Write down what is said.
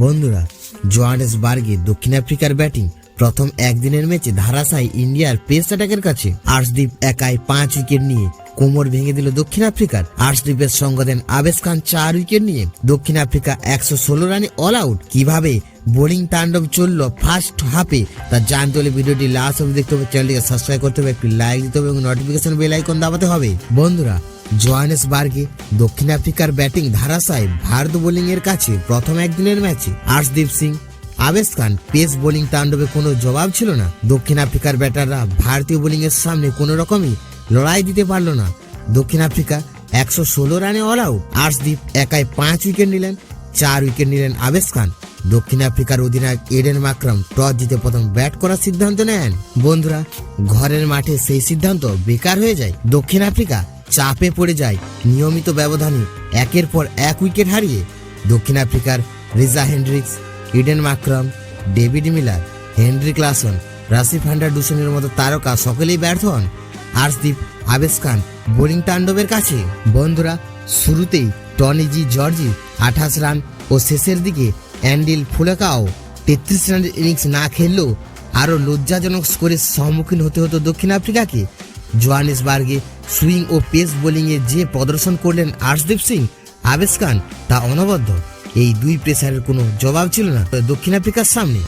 বন্ধুরা, জোহানেসবার্গে দক্ষিণ আফ্রিকার ব্যাটিং প্রথম একদিনের ম্যাচে ধারাসায়ী ইন্ডিয়ার পেস অ্যাটাকের কাছে। আর্শদীপ একাই 5 উইকেট নিয়ে কোমর ভেঙে দিল দক্ষিণ আফ্রিকার। আর্শদীপের সঙ্গ দেন আবেশ খান 4 উইকেট নিয়ে। দক্ষিণ আফ্রিকা 116 রানে অল আউট। কিভাবে বোলিং তাণ্ডব চলল ফার্স্ট হাফে তা জানতে হলে ভিডিওটি লাস্ট অবধি দেখতে হবে। চ্যানেলটিকে সাবস্ক্রাইব করতে হবে, একটি লাইক দিতে হবে এবং নোটিফিকেশন বেল আইকন দাবাতে হবে। বন্ধুরা, জোহানেসবার্গে দক্ষিণ আফ্রিকার ব্যাটিং ধারাসায় ভারত বোলিং এর কাছে প্রথম একদিনের ম্যাচে আর্শদীপ সিং, আবেশ খান পেস বোলিং তাণ্ডবে কোনো জবাব ছিল না। দক্ষিণ আফ্রিকার ব্যাটাররা ভারতীয় বোলিং এর সামনে কোনো রকমই লড়াই দিতে পারল না। দক্ষিণ আফ্রিকা 116 রানে অল আউট। আর্শদীপ একাই 5 উইকেট নিলেন, 4 উইকেট নিলেন আবেশ খান। দক্ষিণ আফ্রিকার অধিনায়ক এডেন মাকরাম টস জিতে প্রথম ব্যাট করার সিদ্ধান্ত নেন। বন্ধুরা, ঘরের মাঠে সেই সিদ্ধান্ত বেকার হয়ে যায়। দক্ষিণ আফ্রিকা চাপে পড়ে যায়। নিয়মিত ব্যবধানে একের পর 1 উইকেট হারিয়ে দক্ষিণ আফ্রিকার Reza Hendrix, Eden মাকরাম, David Miller, Henry Klaasen, রাশি ফান্ডার-ডুসনের মতো তারকা সকলেই ব্যর্থ হন আর্শদীপ, আবেশ খান বোলিং তাণ্ডবের কাছে। বন্ধুরা, শুরুতেই টনি জি জর্জি 28 রান ও শেষের দিকে অ্যান্ডিল ফুলেকাও 33 রানের ইনিংস না খেললেও আরও লজ্জাজনক স্কোরের সম্মুখীন হতে হতো দক্ষিণ আফ্রিকাকে। জোহানেসবার্গে সুইং ও পেস বোলিংয়ে যে প্রদর্শন করলেন আর্শদীপ সিং, আবেশ খান তা অনবদ্য। এই দুই পেসারের কোনো জবাব ছিল না দক্ষিণ আফ্রিকার সামনে।